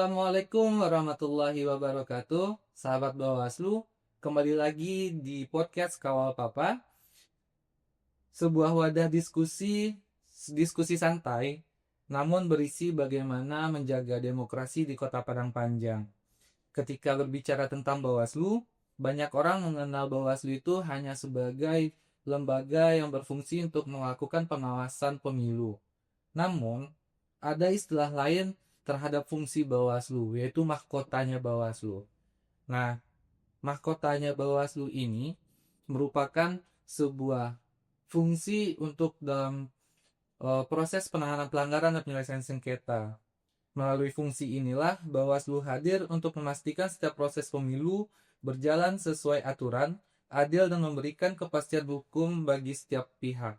Assalamualaikum warahmatullahi wabarakatuh, sahabat Bawaslu. Kembali lagi di podcast Kawal Papa, sebuah wadah diskusi santai, namun berisi bagaimana menjaga demokrasi di Kota Padang Panjang. Ketika berbicara tentang Bawaslu, banyak orang mengenal Bawaslu itu hanya sebagai lembaga yang berfungsi untuk melakukan pengawasan pemilu. Namun, ada istilah lain terhadap fungsi Bawaslu, yaitu mahkotanya Bawaslu. Nah, mahkotanya Bawaslu ini merupakan sebuah fungsi untuk dalam proses penanganan pelanggaran dan penyelesaian sengketa. Melalui fungsi inilah Bawaslu hadir untuk memastikan setiap proses pemilu berjalan sesuai aturan, adil dan memberikan kepastian hukum bagi setiap pihak.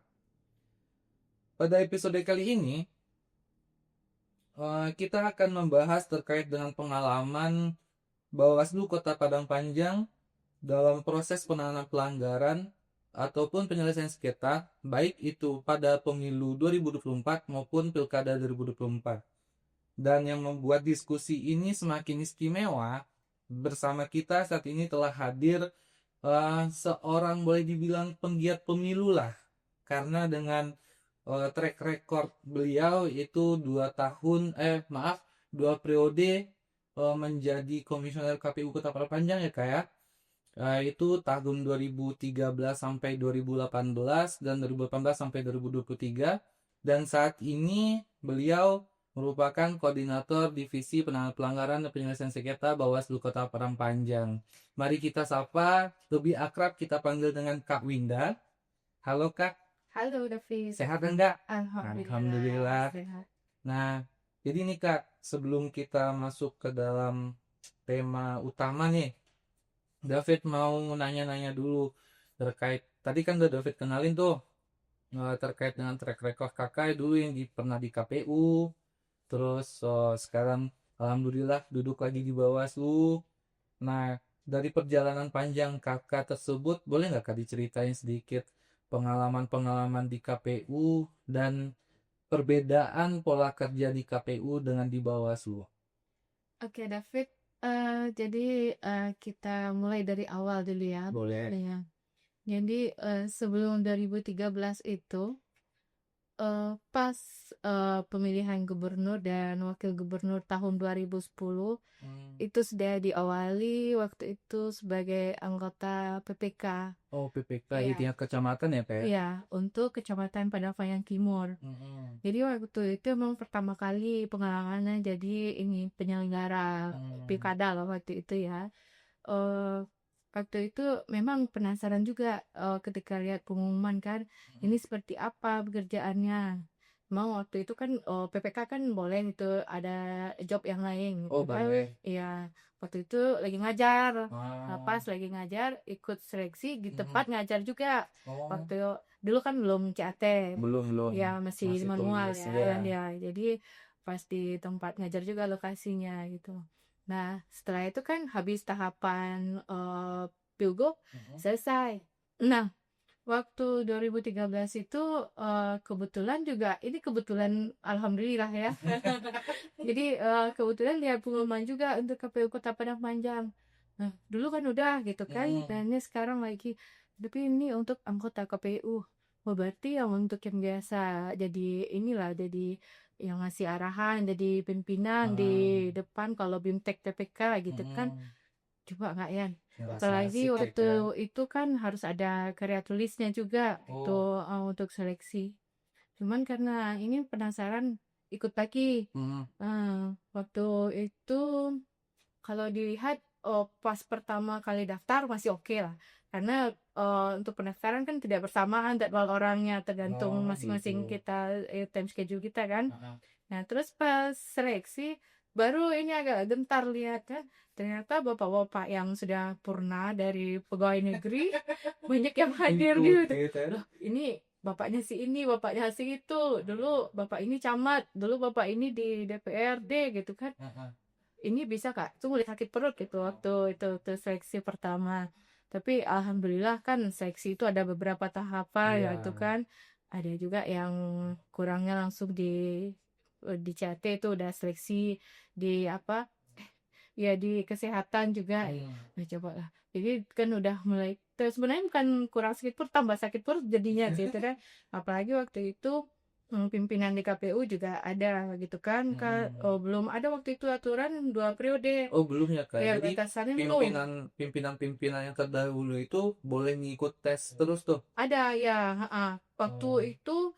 Pada episode kali ini, kita akan membahas terkait dengan pengalaman Bawaslu Kota Padang Panjang dalam proses penanganan pelanggaran ataupun penyelesaian sengketa, baik itu pada pemilu 2024 maupun pilkada 2024. Dan yang membuat diskusi ini semakin istimewa, bersama kita saat ini telah hadir seorang boleh dibilang penggiat pemilu lah, karena dengan track record beliau itu 2 periode menjadi komisioner KPU Kota Padang Panjang ya kak ya. Itu tahun 2013 sampai 2018 dan 2018 sampai 2023, dan saat ini beliau merupakan koordinator divisi penanganan pelanggaran dan penyelesaian sengketa Bawaslu Kota Padang Panjang. Mari kita sapa, lebih akrab kita panggil dengan Kak Winda. Halo Kak. Halo David. Sehat enggak? Alhamdulillah. Sehat. Nah, jadi nih Kak, sebelum kita masuk ke dalam tema utama nih, David mau nanya-nanya dulu terkait, tadi kan udah David kenalin tuh terkait dengan track record kakak dulu yang pernah di KPU, terus sekarang alhamdulillah duduk lagi di Bawaslu. Nah, dari perjalanan panjang kakak tersebut, boleh nggak kak diceritain sedikit pengalaman-pengalaman di KPU dan perbedaan pola kerja di KPU dengan di Bawaslu? Oke David. Jadi kita mulai dari awal dulu ya. Boleh. Ya. Jadi sebelum 2013 itu pas pemilihan gubernur dan wakil gubernur tahun 2010 itu sudah diawali waktu itu sebagai anggota PPK. Oh, PPK Iya. di tingkat kecamatan ya kayak? Iya, untuk Kecamatan Padang Panjang Timur. Jadi waktu itu memang pertama kali pengalamannya jadi ini penyelenggara pilkada loh waktu itu ya. Eh Waktu itu memang penasaran juga ketika lihat pengumuman kan, ini seperti apa pekerjaannya. Memang waktu itu kan PPK kan boleh itu ada job yang lain Oh, gitu kan. boleh. Iya, waktu itu lagi ngajar. Nah, pas Ah. lagi ngajar ikut seleksi di tempat ngajar juga. Oh. Waktu dulu kan belum CAT. Belum. Ya masih manual tulis, ya. Ya, jadi pas di tempat ngajar juga lokasinya gitu. Nah, setelah itu kan habis tahapan pilgub selesai. Nah, waktu 2013 itu kebetulan juga, ini kebetulan alhamdulillah ya. Jadi kebetulan lihat pengumuman juga untuk KPU Kota Padang Panjang. Nah, dulu kan udah gitu kan, dan ini sekarang lagi. Tapi ini untuk anggota KPU. Oh, berarti yang untuk yang biasa jadi inilah, jadi yang ngasih arahan, jadi pimpinan di depan kalau BIMTEK TPK gitu kan. Coba nggak ya? Apalagi waktu itu kan harus ada karya tulisnya juga gitu untuk seleksi. Cuman karena ini penasaran ikut lagi. Waktu itu kalau dilihat pas pertama kali daftar masih oke lah. Karena untuk pendaftaran kan tidak bersamaan jadwal orangnya, tergantung masing-masing kita time schedule kita kan. Nah, terus pas seleksi baru ini agak gentar lihat kan, ternyata bapak-bapak yang sudah purna dari pegawai negeri banyak yang hadir gitu. Loh, ini bapaknya si ini, bapaknya si itu, dulu bapak ini camat, dulu bapak ini di DPRD gitu kan. Ini bisa kak, tuh mulai sakit perut gitu waktu itu tuh seleksi pertama. Tapi alhamdulillah kan seleksi itu ada beberapa tahapan ya itu kan. Ada juga yang kurangnya langsung di CAT itu udah seleksi di apa ya di kesehatan juga. Nah coba lah, jadi kan udah mulai sebenarnya bukan kurang sakit perut, tambah sakit perut jadinya gitu kan. Apalagi waktu itu pimpinan di KPU juga ada gitu kan. Belum ada waktu itu aturan 2 periode. Oh belum ya Kak. Ya Jadi batasannya belum. pimpinan yang terdahulu itu boleh ngikut tes terus tuh. Ada ya, waktu Oh. itu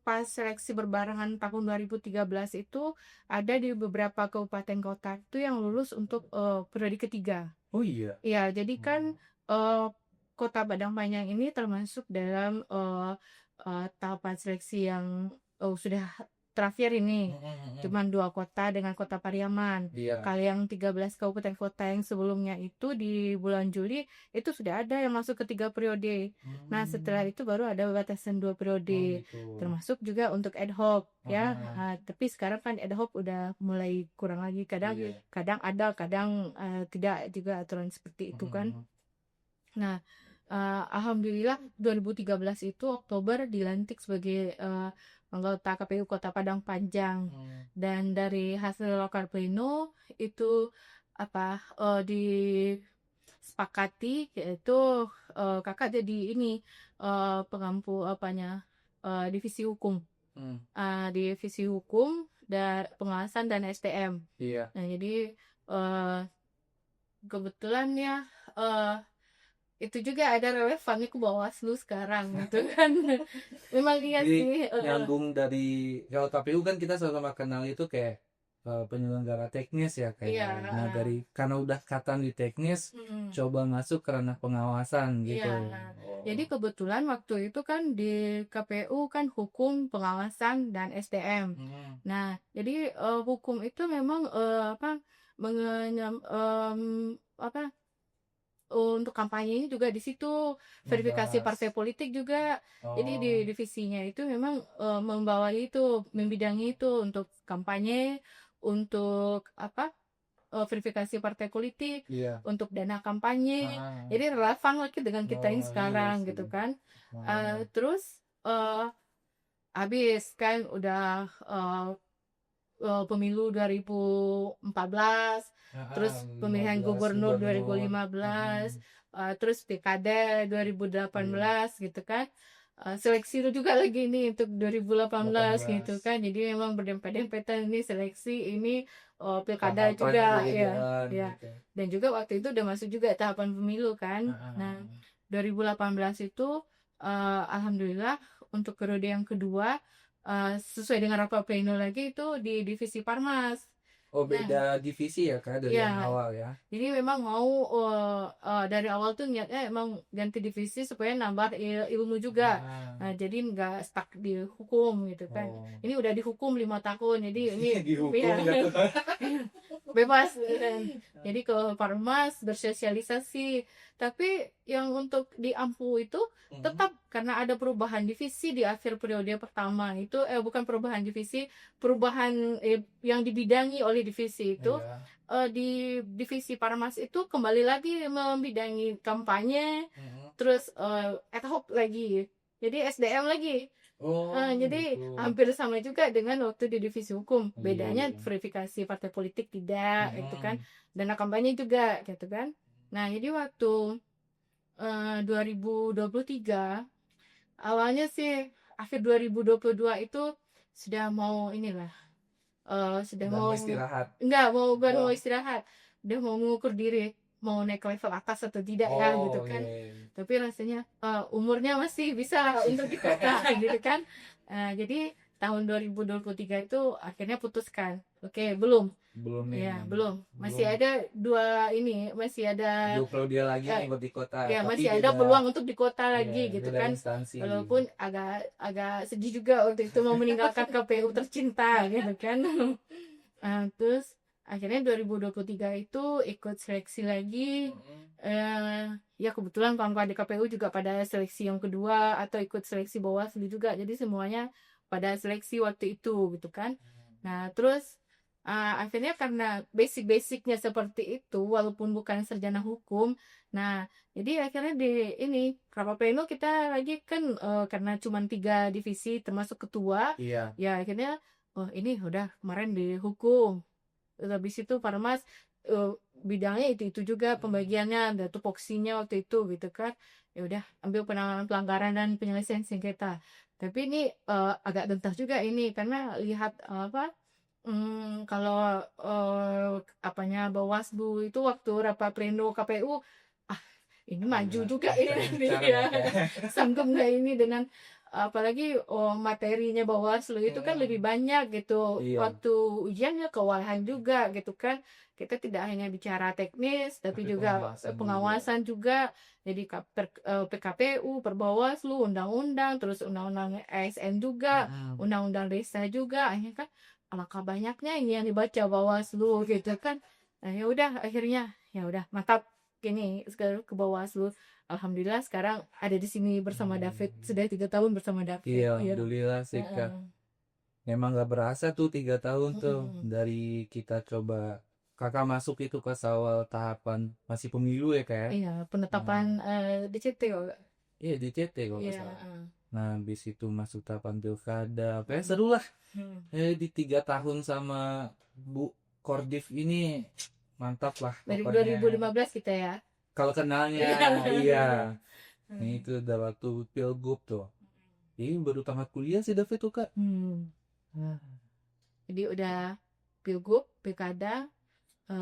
pas seleksi berbarengan tahun 2013 itu ada di beberapa kabupaten kota itu yang lulus untuk periode ketiga. Oh iya. Iya, jadi kan Kota Padang Panjang ini termasuk dalam tahapan seleksi yang sudah terakhir ini. Cuman 2 kota dengan Kota Pariaman. Iya. Kalau yang 13 kabupaten kota yang sebelumnya itu di bulan Juli itu sudah ada yang masuk ke 3 periode. Nah, setelah itu baru ada batasan 2 periode. Gitu. Termasuk juga untuk ad hoc ya. Tapi sekarang kan ad hoc udah mulai kurang lagi. Kadang ada, kadang tidak juga aturan seperti itu kan. Nah, alhamdulillah 2013 itu Oktober dilantik sebagai anggota KPU Kota Padang Panjang. Dan dari hasil lokal pleno itu disepakati yaitu kakak jadi ini pengampu divisi hukum. Divisi hukum dan pengawasan dan SDM. Iya. Nah, jadi kebetulan ya itu juga ada relevannya ke Bawaslu sekarang gitu kan. Memang iya Jadi sih. nyambung dari kalau KPU kan kita sama kenal itu kayak penyelenggara teknis ya kayak. Iya. Nah karena udah katan di teknis, coba masuk ke ranah pengawasan gitu. Iya. Jadi kebetulan waktu itu kan di KPU kan hukum, pengawasan dan SDM. Nah, jadi hukum itu memang untuk kampanye ini juga di situ, verifikasi partai politik juga. Jadi di divisinya itu memang membawahi itu, membidangi itu untuk kampanye, untuk verifikasi partai politik, untuk dana kampanye. Jadi relevan lagi dengan kita ini sekarang gitu kan. Terus habis kan udah pemilu 2014, terus pemilihan gubernur 2015, terus pilkada 2018 gitu kan. Seleksi itu juga lagi nih untuk 2018 gitu kan. Jadi memang berdempet-dempetan ini seleksi, ini pilkada juga ya. Gitu. Dan juga waktu itu udah masuk juga tahapan pemilu kan. Nah, 2018 itu alhamdulillah untuk periode yang kedua sesuai dengan rapat pleno lagi itu di divisi Parmas. Oh beda divisi ya Kak dari yang awal ya. Jadi memang mau dari awal tuh niatnya emang ganti divisi supaya nambah ilmu juga. Nah, jadi nggak stuck di hukum gitu kan. Ini udah dihukum 5 tahun, jadi ini bebas. Jadi ke Parmas bersosialisasi. Tapi yang untuk di Ampu itu tetap karena ada perubahan divisi di akhir periode pertama itu bukan perubahan divisi, perubahan yang dibidangi oleh divisi itu. Di divisi Parmas itu kembali lagi membidangi kampanye, terus ad hoc lagi, jadi SDM lagi. Jadi hampir sama juga dengan waktu di divisi hukum. Bedanya verifikasi partai politik tidak gitu kan, dana kampanye juga gitu kan. Nah, jadi waktu 2023 awalnya sih akhir 2022 itu sudah mau inilah sudah mau istirahat. bukan mau istirahat, udah mau mengukur diri mau naik level atas atau tidak ya gitu kan. Tapi rasanya umurnya masih bisa untuk di kota gitu kan. Jadi tahun 2023 itu akhirnya putuskan. Belum ya belum masih ada masih ada 2 periode lagi nih buat di kota ya, tapi masih ada peluang untuk di kota lagi gitu kan. instansi. Walaupun agak sedih juga waktu itu mau meninggalkan KPU tercinta gitu kan. Terus akhirnya 2023 itu ikut seleksi lagi. Ya kebetulan kawan-kawan di KPU juga pada seleksi yang kedua atau ikut seleksi Bawaslu juga, jadi semuanya pada seleksi waktu itu gitu kan. Nah terus akhirnya karena basic-basicnya seperti itu walaupun bukan sarjana hukum, nah jadi akhirnya di ini rapat pleno kita lagi kan karena cuma 3 divisi termasuk ketua, ya akhirnya oh ini udah kemarin dihukum. Terus habis itu Parmas bidangnya itu juga pembagiannya, ada tupoksinya waktu itu gitu kan. Ya udah ambil penanganan pelanggaran dan penyelesaian sengketa. Tapi ini agak gentar juga ini karena lihat apa kalau apanya Bawaslu itu waktu rapat pleno KPU, ah ini maju juga ini nanti Gencar ya. ya. Sanggup nggak ini dengan apalagi materinya Bawaslu itu kan lebih banyak gitu. Iya, Waktu ujiannya kewalahan juga gitu kan. Kita tidak hanya bicara teknis tapi tapi juga pengawasan juga. pengawasan juga. Jadi PKPU, Perbawaslu, undang-undang, terus undang-undang ASN juga, undang-undang desa juga. Akhirnya kan alangkah banyaknya ini yang dibaca Bawaslu gitu kan. Nah, ya udah akhirnya ya udah mantap gini sekarang ke Bawaslu. Alhamdulillah sekarang ada di sini bersama David, sudah 3 tahun bersama David. Iya, Ya. alhamdulillah sih Kak. Memang gak berasa tuh 3 tahun tuh dari kita coba Kakak masuk itu ke awal tahapan masih pemilu ya Kak ya? Iya, penetapan DCT kok. Iya DCT kalau nggak Iya, salah. Nah habis itu masuk tahapan pilkada, pokoknya seru lah. Di 3 tahun sama Bu Kordif ini mantap lah Dari pokoknya. 2015 kita ya. Kalau kenalnya, iya. Ini itu udah waktu pilgub tuh. Ini baru tamat kuliah sih David tuh Kak. Jadi udah pilgub, pilkada,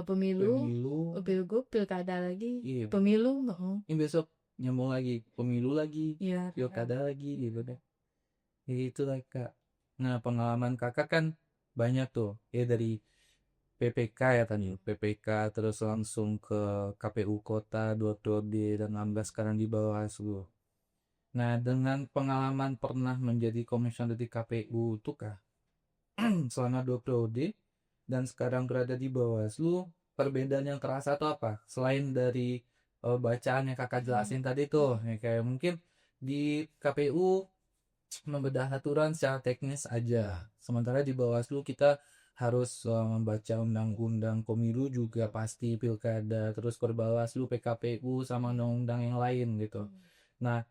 pemilu, Pemilu, pilgub, pilkada lagi, iya. pemilu, Ini besok nyambung lagi pemilu lagi, iya. pilkada lagi gitu deh. Ya itu lah Kak. Nah pengalaman Kakak kan banyak tuh. Ya dari PPK ya tadi, PPK terus langsung ke KPU Kota, 2 periode dan 16 sekarang di Bawaslu. Nah dengan pengalaman pernah menjadi komisioner di KPU tuh Kak, selama 2 periode dan sekarang berada di Bawaslu, perbedaan yang terasa tuh apa? Selain dari bacaan yang Kakak jelasin tadi tuh, ya kayak mungkin di KPU membedah aturan secara teknis aja. Sementara di Bawaslu kita harus membaca undang-undang pemilu juga pasti pilkada, terus Perbawaslu, PKPU sama undang-undang yang lain gitu. Nah,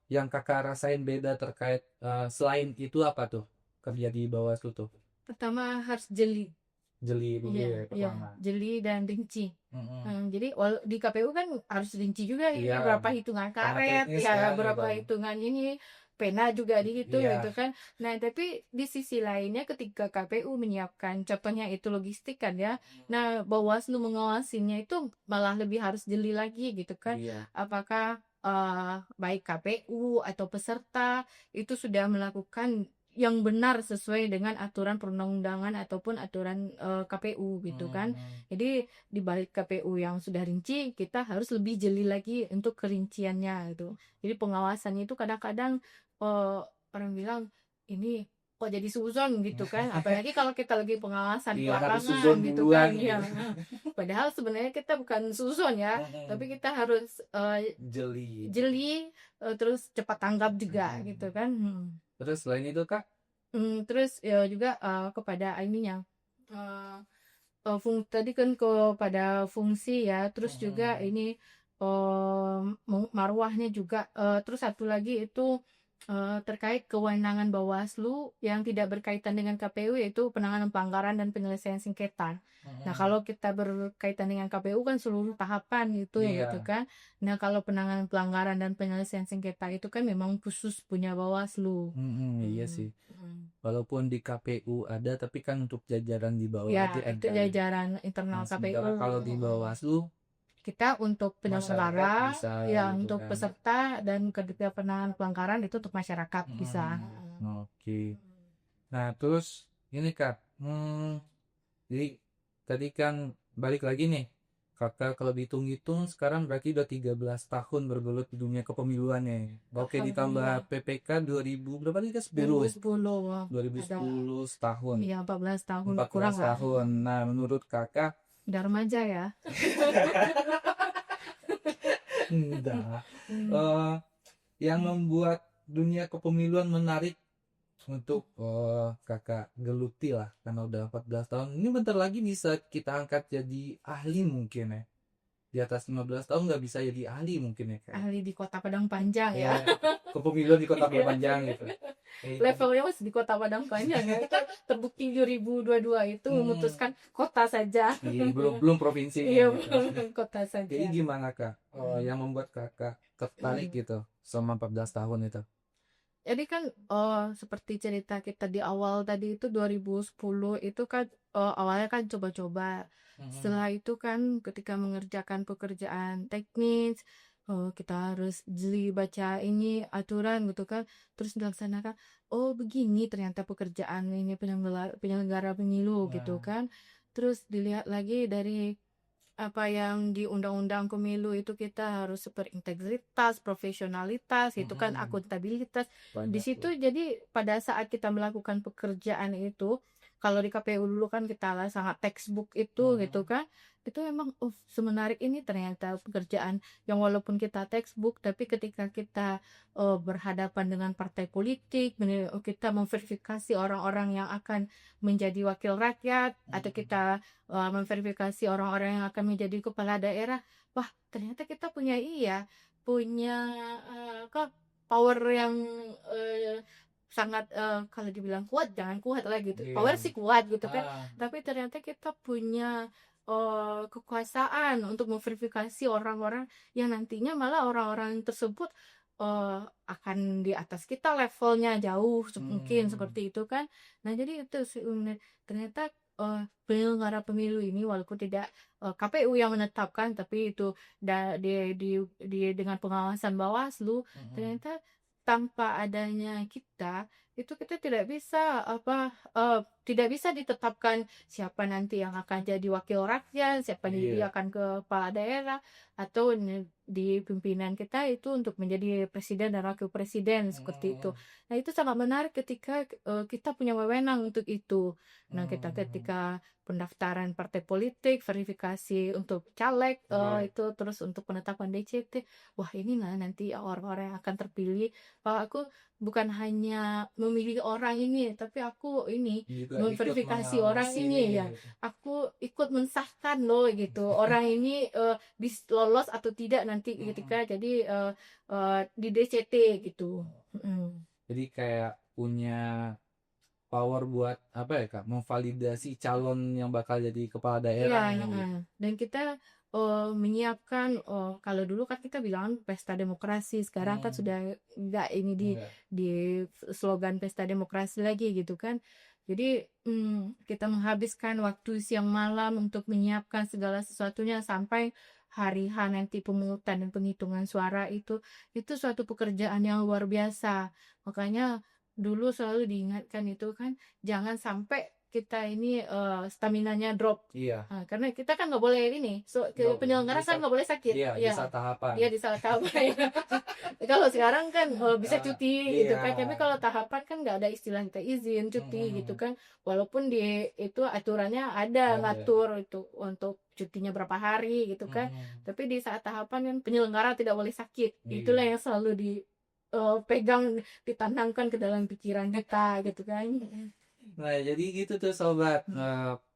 yang Kakak rasain beda terkait selain itu apa tuh kerja di Bawaslu tuh? Pertama harus jeli. Jeli dulu Iya, ya iya, pertama. jeli dan rinci. Mm-mm. Jadi di KPU kan harus rinci juga ini Iya, berapa hitungan karena karet, teknis ya kan berapa gitu. hitungan ini pena juga dihitung Iya. gitu kan. Nah, tapi di sisi lainnya ketika KPU menyiapkan contohnya itu logistik kan ya. Nah, Bawaslu mengawasinya itu malah lebih harus jeli lagi gitu kan. Iya. Apakah baik KPU atau peserta itu sudah melakukan yang benar sesuai dengan aturan perundang-undangan ataupun aturan KPU gitu kan. Jadi di balik KPU yang sudah rinci, kita harus lebih jeli lagi untuk kerinciannya gitu. Jadi pengawasannya itu kadang-kadang orang bilang ini kok jadi suzon gitu kan. Apalagi kalau kita lagi pengawasan Iya, harus lapangan suzon gitu duluan kan. Ya. gitu. Padahal sebenarnya kita bukan suzon ya, tapi kita harus Jeli. jeli terus cepat tanggap juga gitu kan. Terus selain itu Kak? Terus ya juga kepada ininya tadi kan kepada fungsi ya, terus juga ini marwahnya juga, terus satu lagi itu terkait kewenangan Bawaslu yang tidak berkaitan dengan KPU yaitu penanganan pelanggaran dan penyelesaian sengketa. Nah, kalau kita berkaitan dengan KPU kan seluruh tahapan gitu ya gitu Iya. kan. Nah, kalau penanganan pelanggaran dan penyelesaian sengketa itu kan memang khusus punya Bawaslu. Iya sih. Walaupun di KPU ada, tapi kan untuk jajaran di bawah Ya, aja itu ada. jajaran internal Nah, sementara KPU. kalau di Bawaslu, Kita untuk masyarakat penyelenggara, bisa ya gitu untuk kan. peserta dan ketika penanganan pelanggaran itu untuk masyarakat bisa. Oke. Nah, terus ini Kak, jadi tadi kan balik lagi nih. Kakak kalau dihitung-hitung sekarang berarti udah 13 tahun bergelut di dunia kepemiluan ya. Oke, ditambah PPK 2000 berapa tadi Kak? 10. 2010 ada 2010 setahun. ya 14 tahun 14 kurang lah. tahun. Nah, menurut Kakak Udah remaja ya. enggak. Yang membuat dunia kepemiluan menarik untuk Kakak geluti lah karena udah 14 tahun. Ini bentar lagi bisa kita angkat jadi ahli mungkin ya. di atas 15 tahun nggak bisa jadi ahli mungkin ya Kak. ahli di Kota Padang Panjang ya. Ya, kepemiluan di Kota Panjang gitu. Levelnya masih di Kota Padang Panjang ya. Kita terbukti 2022 itu memutuskan kota saja. Iya, belum provinsinya Iya, gitu. kota saja. Jadi gimana Kak? Yang membuat Kakak tertarik gitu selama 14 tahun itu? Jadi kan seperti cerita kita di awal tadi itu 2010 itu kan awalnya kan coba-coba. Setelah itu kan ketika mengerjakan pekerjaan teknis, kita harus jeli baca ini aturan gitu kan, terus dilaksanakan. Oh begini ternyata pekerjaan ini penyelenggara pemilu gitu Wah. kan. Terus dilihat lagi dari apa yang di undang-undang pemilu itu kita harus berintegritas, profesionalitas, itu kan akuntabilitas. Di Banyak situ tuh. jadi pada saat kita melakukan pekerjaan itu, kalau di KPU dulu kan kita lah sangat textbook itu gitu kan, itu memang semenarik ini ternyata pekerjaan yang walaupun kita textbook, tapi ketika kita berhadapan dengan partai politik, kita memverifikasi orang-orang yang akan menjadi wakil rakyat, atau kita memverifikasi orang-orang yang akan menjadi kepala daerah. Wah, ternyata kita punya power yang sangat kalau dibilang kuat jangan kuat lah gitu. Power sih kuat gitu kan. Tapi ternyata kita punya kekuasaan untuk memverifikasi orang-orang yang nantinya malah orang-orang tersebut akan di atas kita levelnya jauh mungkin seperti itu kan. Nah, jadi itu sih ternyata penyelenggara pemilu ini walaupun tidak KPU yang menetapkan, tapi itu dengan pengawasan Bawaslu, ternyata tanpa adanya kita tidak bisa tidak bisa ditetapkan siapa nanti yang akan jadi wakil rakyat, siapa nanti akan ke kepala daerah, atau di pimpinan kita itu untuk menjadi presiden dan wakil presiden seperti itu. Nah, itu sangat menarik ketika kita punya wewenang untuk itu. Nah, kita ketika pendaftaran partai politik, verifikasi untuk caleg, itu terus untuk penetapan DCT, wah inilah nanti orang-orang yang akan terpilih. Aku bukan hanya memilih orang ini, tapi aku ini Juga memverifikasi orang ini ya. gitu. Aku ikut mensahkan loh gitu. Orang ini lolos atau tidak nanti ketika jadi di DCT gitu. Jadi kayak punya power buat apa ya Kak? Memvalidasi calon yang bakal jadi kepala daerah. Iya, dan kita menyiapkan kalau dulu kan kita bilang pesta demokrasi, sekarang kan sudah enggak ini di slogan pesta demokrasi lagi gitu kan. Jadi kita menghabiskan waktu siang malam untuk menyiapkan segala sesuatunya sampai hari H nanti pemungutan dan penghitungan suara itu suatu pekerjaan yang luar biasa. Makanya dulu selalu diingatkan itu kan jangan sampai kita ini staminanya drop. Iya. Karena kita kan nggak boleh ini, penyelenggara kan nggak boleh sakit. Iya, di saat tahapan. Iya, di saat tahapan. Kalau sekarang kan bisa cuti gitu kan, tapi kalau tahapan kan nggak ada istilah kita izin cuti gitu kan. Walaupun di itu aturannya ada ngatur itu untuk cutinya berapa hari gitu kan. Tapi di saat tahapan kan penyelenggara tidak boleh sakit. Itulah yang selalu dipegang, ditanamkan ke dalam pikiran kita gitu kan. Nah, jadi gitu tuh sobat,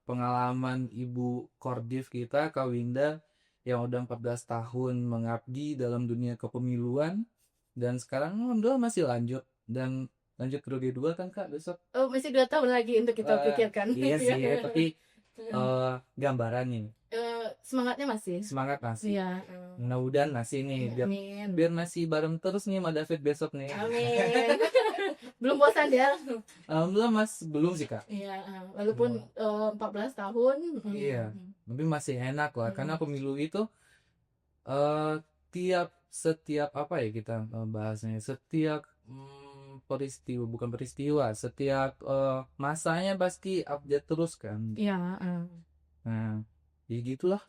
pengalaman Ibu Kordif kita, Kak Winda, yang udah 14 tahun mengabdi dalam dunia kepemiluan, dan sekarang alhamdulillah masih lanjut, dan lanjut periode 2 kan Kak besok. Masih 2 tahun lagi untuk kita pikirkan. Iya sih, tapi gambarannya semangatnya masih. Semangat masih. Iya. Mudah-mudahan masih nih, biar masih bareng terus nih sama David besok nih. Amin. Belum bosan ya? Alhamdulillah Mas, belum sih Kak. Iya, walaupun 14 tahun. Iya, tapi masih enak lah, karena pemilu itu setiap apa ya kita bahasanya, setiap peristiwa, bukan peristiwa, setiap masanya pasti update terus kan. Iya. Nah, ya gitulah.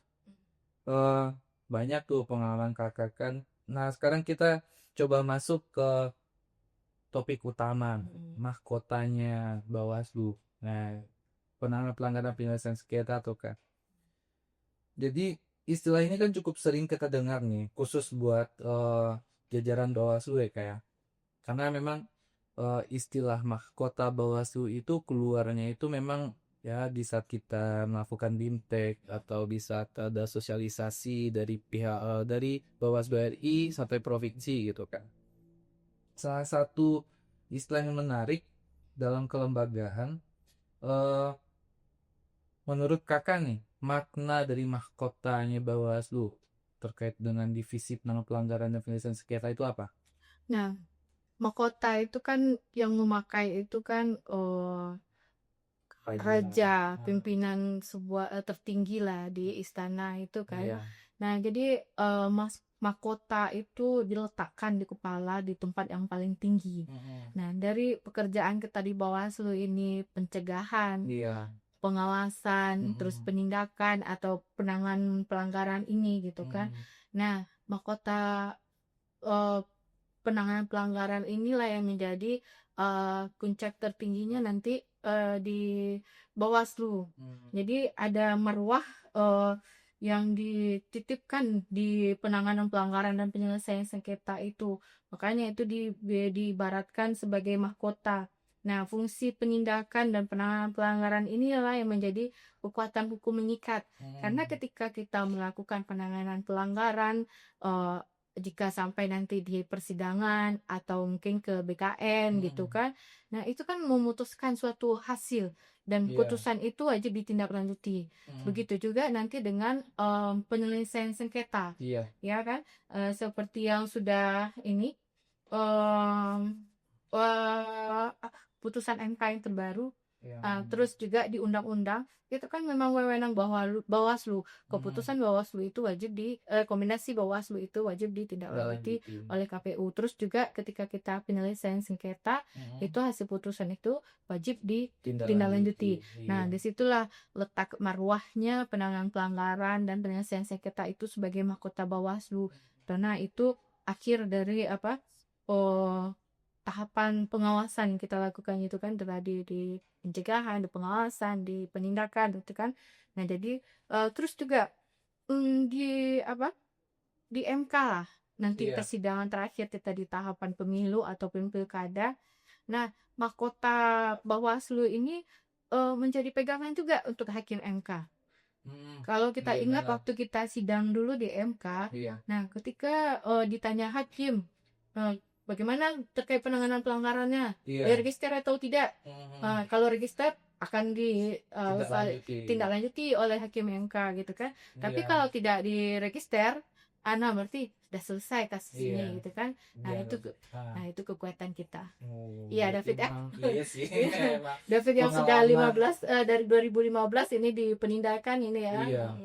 Banyak tuh pengalaman kakak kan. Nah, sekarang kita coba masuk ke topik utama, mahkotanya Bawaslu. Nah, penanganan pelanggaran penyelesaian sengketa tuh kan. Jadi istilah ini kan cukup sering kita dengar nih, khusus buat jajaran Bawaslu ya kayak. Karena memang istilah mahkota Bawaslu itu keluarnya itu memang ya di saat kita melakukan BIMTEK atau di saat ada sosialisasi dari pihak dari Bawaslu RI sampai provinsi gitu kan. Salah satu istilah yang menarik dalam kelembagaan, eh, menurut kakak nih, makna dari mahkotanya Bawaslu terkait dengan divisi penanganan pelanggaran dan penyelesaian sengketa itu apa? Nah, mahkota itu kan yang memakai itu kan raja, pimpinan sebuah tertinggi lah di istana itu kan. Iya. Nah, jadi mahkota itu diletakkan di kepala di tempat yang paling tinggi. Nah, dari pekerjaan kita di Bawaslu ini pencegahan, Iya. pengawasan, terus penindakan atau penanganan pelanggaran ini gitu kan. Nah, mahkota penanganan pelanggaran inilah yang menjadi kuncak tertingginya nanti di Bawaslu. Jadi ada marwah yang dititipkan di penanganan pelanggaran dan penyelesaian sengketa itu. Makanya itu diibaratkan sebagai mahkota. Nah, fungsi penindakan dan penanganan pelanggaran inilah yang menjadi kekuatan hukum mengikat. Karena ketika kita melakukan penanganan pelanggaran, jika sampai nanti di persidangan atau mungkin ke BKN gitu kan. Nah, itu kan memutuskan suatu hasil dan putusan itu wajib ditindaklanjuti. Begitu juga nanti dengan penyelesaian sengketa. Iya. Ya kan? Seperti yang sudah ini putusan MK yang terbaru. Terus juga di undang-undang itu kan memang wewenang Bawaslu. Keputusan Bawaslu itu wajib kombinasi Bawaslu itu wajib ditindaklanjuti oleh KPU. Terus juga ketika kita penyelesaian sengketa itu hasil putusan itu wajib ditindaklanjuti. Nah, disitulah letak marwahnya penanganan pelanggaran dan penyelesaian sengketa itu sebagai mahkota Bawaslu. Karena itu akhir dari tahapan pengawasan yang kita lakukan itu kan tadi di pencegahan, di pengawasan, di penindakan gitu kan. Nah, jadi terus juga di MK lah nanti persidangan terakhir kita di tahapan pemilu ataupun pilkada. Nah, mahkota Bawaslu ini menjadi pegangan juga untuk hakim MK. Kalau kita ingat waktu kita sidang dulu di MK, nah ketika ditanya hakim bagaimana terkait penanganan pelanggarannya, register atau tidak? Kalau register akan ditindaklanjuti oleh hakim MK gitu kan. Tapi kalau tidak diregister, berti sudah selesai kasus ini gitu kan. Nah, itu kekuatan kita. Iya, David ya. Iya sih. David yang sudah 15 dari 2015 ini di penindakan ini ya. Iya.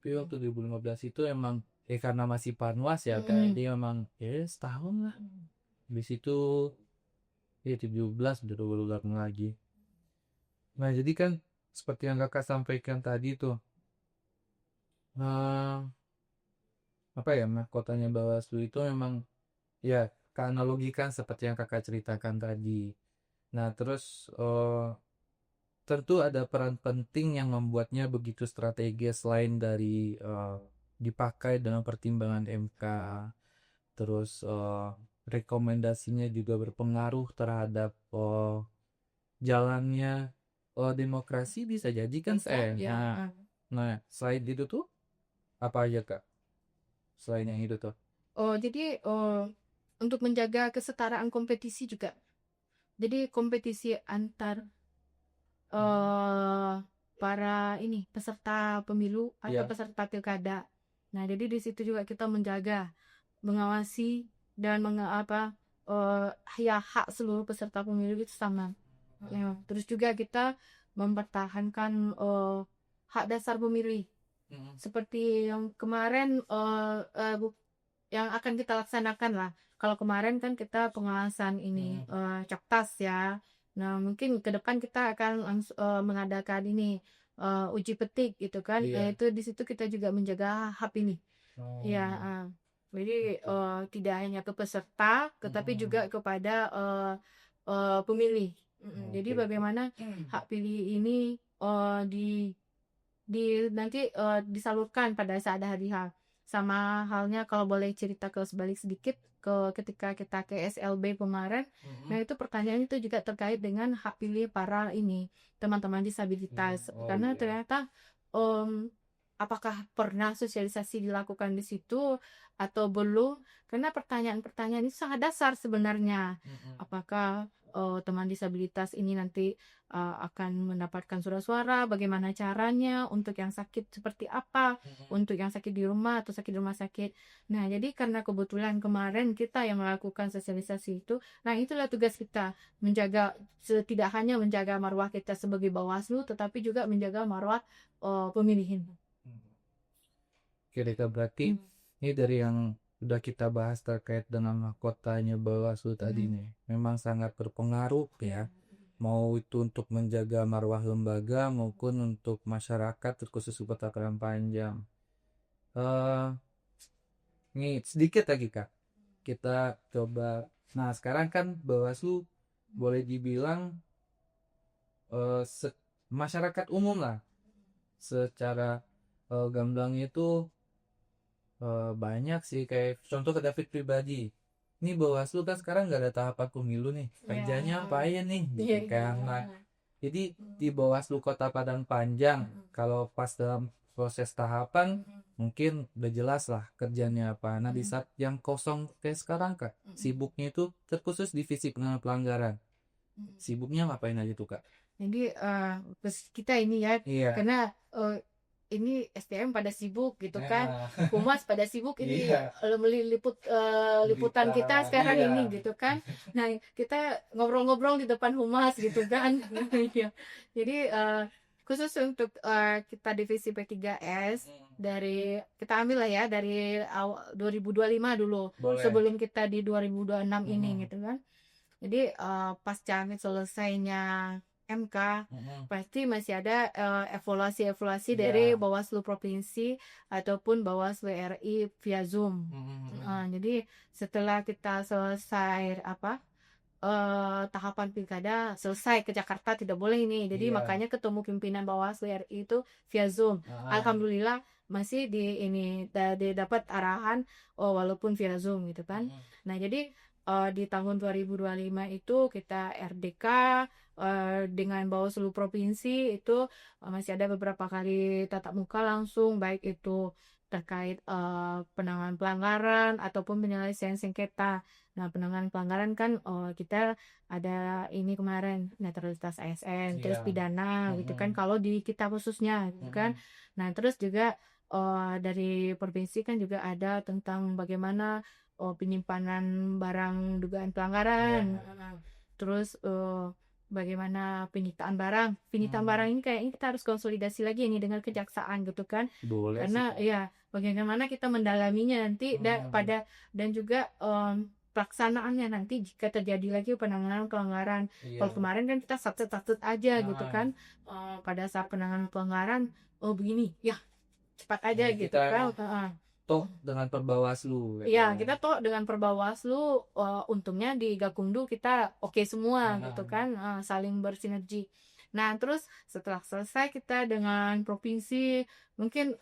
Tapi waktu 2015 itu emang karena masih panwas ya kan, dia memang setahun lah. Habis itu 17 udah ulang lagi. Nah, jadi kan seperti yang kakak sampaikan tadi tuh, mahkotanya Bawaslu itu memang keanalogikan seperti yang kakak ceritakan tadi. Nah, terus tentu ada peran penting yang membuatnya begitu strategis selain dari dipakai dalam pertimbangan MK. Terus rekomendasinya juga berpengaruh terhadap jalannya demokrasi bisa jadi kan nah selain itu tuh apa aja kak selain yang itu tuh? Jadi untuk menjaga kesetaraan kompetisi juga. Jadi kompetisi antar para peserta pemilu atau peserta pilkada. Nah, jadi di situ juga kita menjaga, mengawasi dan hak seluruh peserta pemilu itu sama. Terus juga kita mempertahankan hak dasar pemilih. Seperti yang kemarin yang akan kita laksanakan lah. Kalau kemarin kan kita pengawasan ini Coktas ya. Nah, mungkin ke depan kita akan mengadakan ini uji petik gitu kan. Itu di situ kita juga menjaga hak ini. Jadi tidak hanya ke peserta, tetapi juga kepada pemilih. Jadi bagaimana hak pilih ini nanti disalurkan pada saat hari H. sama halnya kalau boleh cerita ke sebalik sedikit ketika kita ke SLB kemarin. Nah, itu pertanyaan itu juga terkait dengan hak pilih para teman-teman disabilitas. Oh Karena iya. ternyata apakah pernah sosialisasi dilakukan di situ atau belum? Karena pertanyaan-pertanyaan itu sangat dasar sebenarnya. Apakah teman disabilitas ini nanti akan mendapatkan surat-suara, bagaimana caranya, untuk yang sakit seperti apa, untuk yang sakit di rumah atau sakit di rumah sakit. Nah, jadi karena kebetulan kemarin kita yang melakukan sosialisasi itu, nah itulah tugas kita, menjaga tidak hanya menjaga marwah kita sebagai Bawaslu, tetapi juga menjaga marwah pemilihan. Oke deh Kak, berarti ini dari yang udah kita bahas terkait dengan mahkotanya Bawaslu tadi nih, memang sangat berpengaruh ya, mau itu untuk menjaga marwah lembaga maupun untuk masyarakat terkhusus Kota Padang Panjang. Nih sedikit lagi Kak, kita coba. Nah sekarang kan Bawaslu boleh dibilang masyarakat umum lah, secara gamblangnya itu banyak sih. Kayak contoh ke David pribadi, ini Bawaslu kan sekarang nggak ada tahapan pemilu nih, kerjanya apa aja nih gitu kan. Nah jadi di Bawaslu Kota Padang Panjang, kalau pas dalam proses tahapan mungkin udah jelas lah kerjanya apa. Nah di saat yang kosong kayak sekarang Kak, sibuknya itu terkhusus divisi penanganan pelanggaran, sibuknya ngapain aja tuh Kak? Jadi kita ini ya, Iya. karena ini STM pada sibuk gitu kan, Humas pada sibuk ini Iya. liputan kita sekarang Iya. ini gitu kan. Nah, kita ngobrol-ngobrol di depan Humas gitu kan. Iya. Jadi khusus untuk kita divisi P3S, dari kita ambil lah ya dari 2025 dulu, Boleh. sebelum kita di 2026 ini gitu kan. Jadi pasca selesainya MK, pasti masih ada evaluasi-evaluasi dari Bawaslu Provinsi ataupun Bawaslu RI via Zoom. Jadi setelah kita selesai tahapan pilkada, selesai ke Jakarta, tidak boleh ini. Jadi makanya ketemu pimpinan Bawaslu RI itu via Zoom. Alhamdulillah masih dapat arahan walaupun via Zoom gitu kan. Nah, jadi di tahun 2025 itu kita RDK dengan Bawaslu Provinsi itu masih ada beberapa kali tatap muka langsung, baik itu terkait penanganan pelanggaran ataupun penyelesaian sengketa. Nah, penanganan pelanggaran kan kita ada ini kemarin netralitas ASN, terus pidana gitu kan kalau di kita khususnya gitu kan. Nah, terus juga dari provinsi kan juga ada tentang bagaimana penyimpanan barang dugaan pelanggaran. Terus bagaimana penyitaan barang ini kayaknya kita harus konsolidasi lagi ini dengan kejaksaan gitu kan. Boleh Karena sih, ya bagaimana kita mendalaminya nanti dan juga pelaksanaannya nanti jika terjadi lagi penanganan pelanggaran. Kalau kemarin kan kita satut aja gitu kan, pada saat penanganan pelanggaran begini ya cepat aja gitu kan. toh dengan Perbawaslu. Iya, kita toh dengan Perbawaslu, untungnya di Gakumdu kita oke semua gitu kan, saling bersinergi. Nah, terus setelah selesai kita dengan provinsi, mungkin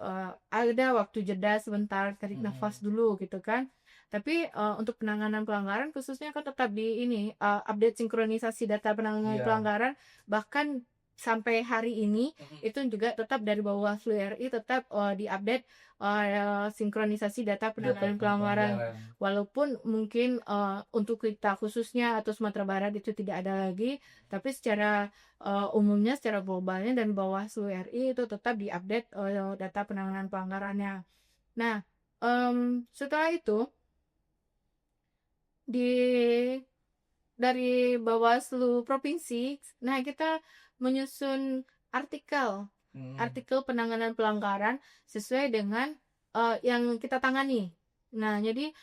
ada waktu jeda sebentar, tarik nafas dulu gitu kan. Tapi untuk penanganan pelanggaran khususnya kan tetap di ini update sinkronisasi data penanganan pelanggaran, bahkan sampai hari ini itu juga tetap dari Bawaslu RI tetap diupdate sinkronisasi data penanganan pelanggaran. Walaupun mungkin untuk kita khususnya atau Sumatera Barat itu tidak ada lagi, tapi secara umumnya, secara globalnya dan Bawaslu RI itu tetap diupdate data penanganan pelanggarannya. Nah, setelah itu dari Bawaslu Provinsi, nah kita menyusun artikel penanganan pelanggaran sesuai dengan yang kita tangani. Nah, jadi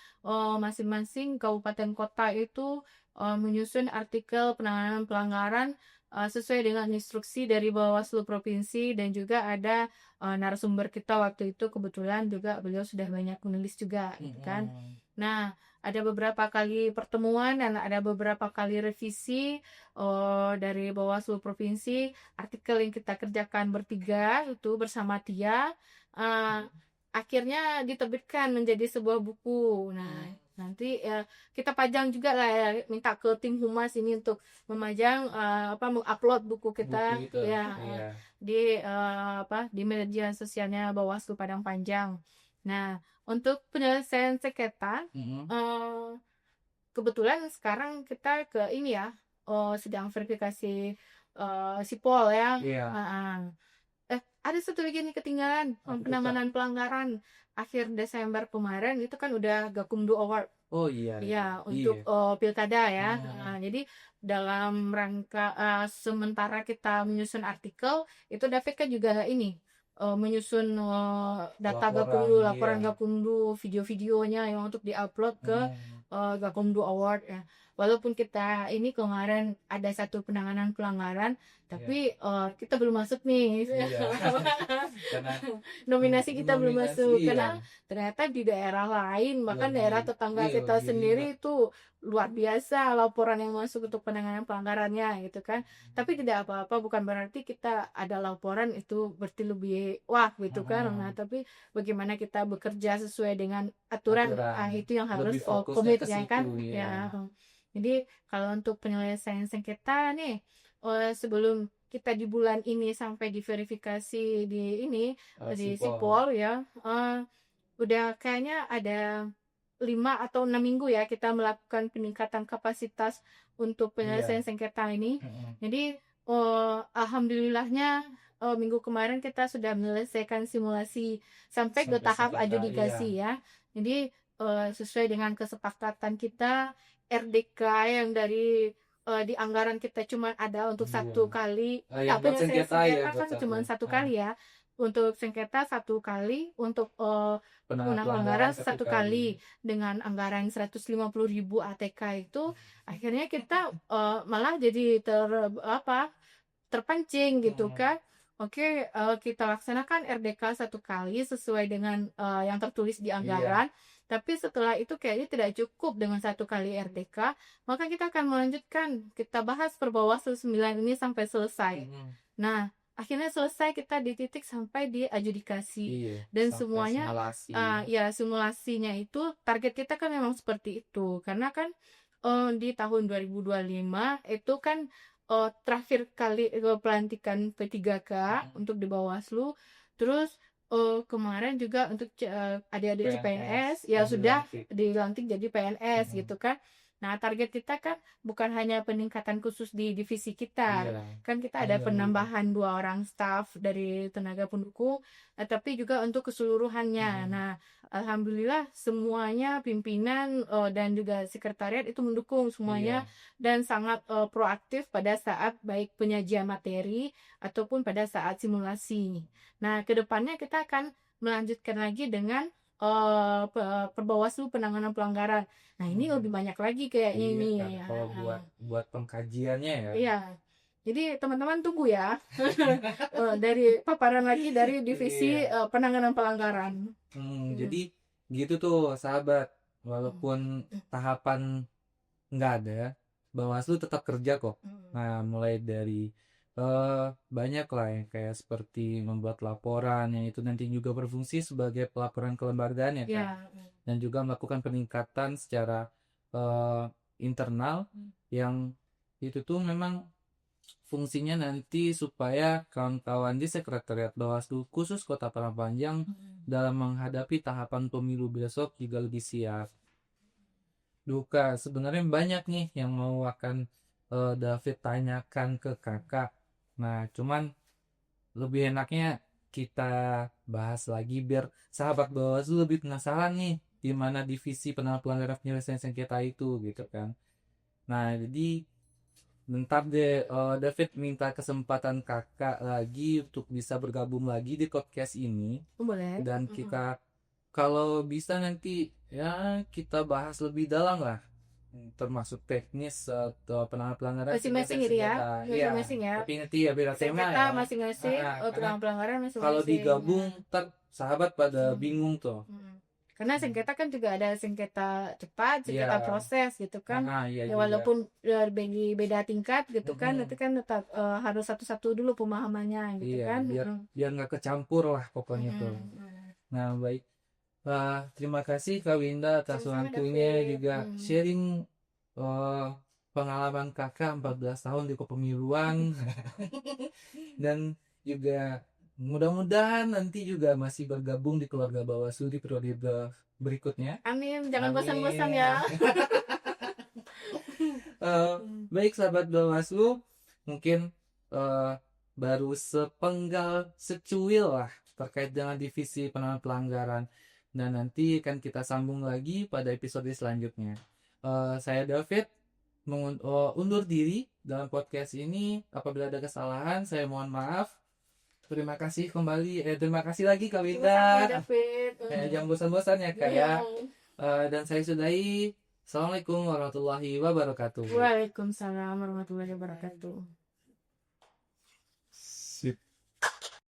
masing-masing kabupaten kota itu menyusun artikel penanganan pelanggaran sesuai dengan instruksi dari Bawaslu Provinsi, dan juga ada narasumber kita waktu itu kebetulan juga beliau sudah banyak menulis juga gitu kan. Nah, ada beberapa kali pertemuan dan ada beberapa kali revisi dari Bawaslu Provinsi. Artikel yang kita kerjakan bertiga itu bersama Tia, akhirnya diterbitkan menjadi sebuah buku. Nah, nanti kita pajang juga lah ya, minta ke tim humas ini untuk memajang mengupload buku kita Buku itu. ya Iya. di media sosialnya Bawaslu Padang Panjang. Nah, untuk penyelesaian sengketa kebetulan sekarang kita ke ini ya, sedang verifikasi sipol ya. Iya. Ada satu lagi nih ketinggalan, penanganan pelanggaran akhir Desember kemarin itu kan udah Gakumdu Award. Oh iya. Ya, untuk pilkada ya. Jadi dalam rangka sementara kita menyusun artikel, itu David kan juga ini menyusun data Gakumdu, laporan Gakumdu, video-videonya yang untuk diupload ke Gakumdu Award ya. Walaupun kita ini kemarin ada satu penanganan pelanggaran, tapi kita belum masuk nih. Karena Nominasi kita belum masuk iya. karena ternyata di daerah lain, bahkan Lebih- daerah tetangga iya, kita lebih sendiri itu luar biasa laporan yang masuk untuk penanganan pelanggarannya gitu kan. Tapi tidak apa-apa, bukan berarti kita ada laporan itu berarti lebih wah gitu kan. Nah, tapi bagaimana kita bekerja sesuai dengan aturan, itu yang harus Lebih fokusnya komit ke ya situ, kan. ya. Ya. Jadi kalau untuk penyelesaian sengketa nih, sebelum kita di bulan ini sampai diverifikasi di ini di sipol ya, udah kayaknya ada 5 atau 6 minggu ya kita melakukan peningkatan kapasitas untuk penyelesaian sengketa ini. Jadi alhamdulillahnya minggu kemarin kita sudah menyelesaikan simulasi sampai ke tahap adjudikasi ya. Jadi sesuai dengan kesepakatan kita, RDK yang dari di anggaran kita cuma ada untuk satu kali, penyelesaian sengketa kan cuma satu kali ya. Untuk sengketa satu kali, untuk pelanggaran satu kali dengan anggaran 150.000 ATK itu akhirnya kita malah jadi terpancing gitu kan. Oke, kita laksanakan RDK satu kali sesuai dengan yang tertulis di anggaran. Tapi setelah itu kayaknya tidak cukup dengan satu kali RDK, maka kita akan melanjutkan, kita bahas per Bawaslu 9 ini sampai selesai. Nah, akhirnya selesai kita di titik sampai di adjudikasi. Dan semuanya simulasinya itu target kita kan memang seperti itu. Karena kan di tahun 2025 itu kan terakhir kali pelantikan P3K untuk di Bawaslu. Terus kemarin juga untuk adik-adik CPNS ya sudah dilantik jadi PNS gitu kan. Nah, target kita kan bukan hanya peningkatan khusus di divisi kita, kan kita ada penambahan 2 orang staf dari tenaga pendukung, tapi juga untuk keseluruhannya. Nah, alhamdulillah semuanya pimpinan dan juga sekretariat itu mendukung semuanya dan sangat proaktif pada saat baik penyajian materi ataupun pada saat simulasi. Nah, kedepannya kita akan melanjutkan lagi dengan Perbawaslu penanganan pelanggaran. Nah, ini lebih banyak lagi kayaknya ini ya. Kalau buat pengkajiannya ya. Iya. Jadi teman-teman tunggu ya. Dari paparan lagi dari divisi penanganan pelanggaran. Jadi gitu tuh sahabat. Walaupun tahapan nggak ada, Bawaslu tetap kerja kok. Nah, mulai dari banyak lah yang kayak seperti membuat laporan yang itu nanti juga berfungsi sebagai pelaporan kelembagaan ya kan, dan juga melakukan peningkatan secara internal yang itu tuh memang fungsinya nanti supaya kawan-kawan di sekretariat Bawaslu khusus Kota Padang Panjang dalam menghadapi tahapan pemilu besok juga lebih siap. Duka sebenarnya banyak nih yang mau akan David tanyakan ke kakak. Nah, cuman lebih enaknya kita bahas lagi biar sahabat Bawaslu lebih penasaran nih di mana divisi penanganan pelanggaran penyelesaian sengketa itu gitu kan. Nah, jadi bentar deh, David minta kesempatan kakak lagi untuk bisa bergabung lagi di podcast ini. Boleh. Dan kita kalau bisa nanti ya kita bahas lebih dalam lah, termasuk teknis atau penanganan pelanggaran masing-masing gitu ya. Masing-masing ya. Tapi nanti ya beda tema Sengketa ya. masing-masing, penanganan pelanggaran masing-masing. Kalau digabung, ntar sahabat pada bingung tuh. Karena sengketa kan juga ada sengketa cepat, sengketa proses gitu kan. Ya, walaupun beda tingkat gitu kan, nanti kan tetap harus satu-satu dulu pemahamannya gitu kan. Biar nggak kecampur lah pokoknya tuh. Nah, baik. Wah, terima kasih Kak Winda atas Sama-sama waktunya David. juga sharing pengalaman kakak 14 tahun di kepemiluan dan juga mudah-mudahan nanti juga masih bergabung di keluarga Bawaslu di periode berikutnya. Amin, jangan bosan-bosan Amin. ya. Eh, baik sahabat Bawaslu, mungkin eh, baru sepenggal secuil lah terkait dengan divisi penanganan pelanggaran. Dan nanti akan kita sambung lagi pada episode selanjutnya. Saya David undur diri dalam podcast ini. Apabila ada kesalahan, saya mohon maaf. Terima kasih kembali. Terima kasih lagi Kak Sama-sama Winda. David. Jangan bosan-bosan ya Kak Iya. ya. Dan saya sudahi. Assalamualaikum warahmatullahi wabarakatuh. Waalaikumsalam warahmatullahi wabarakatuh.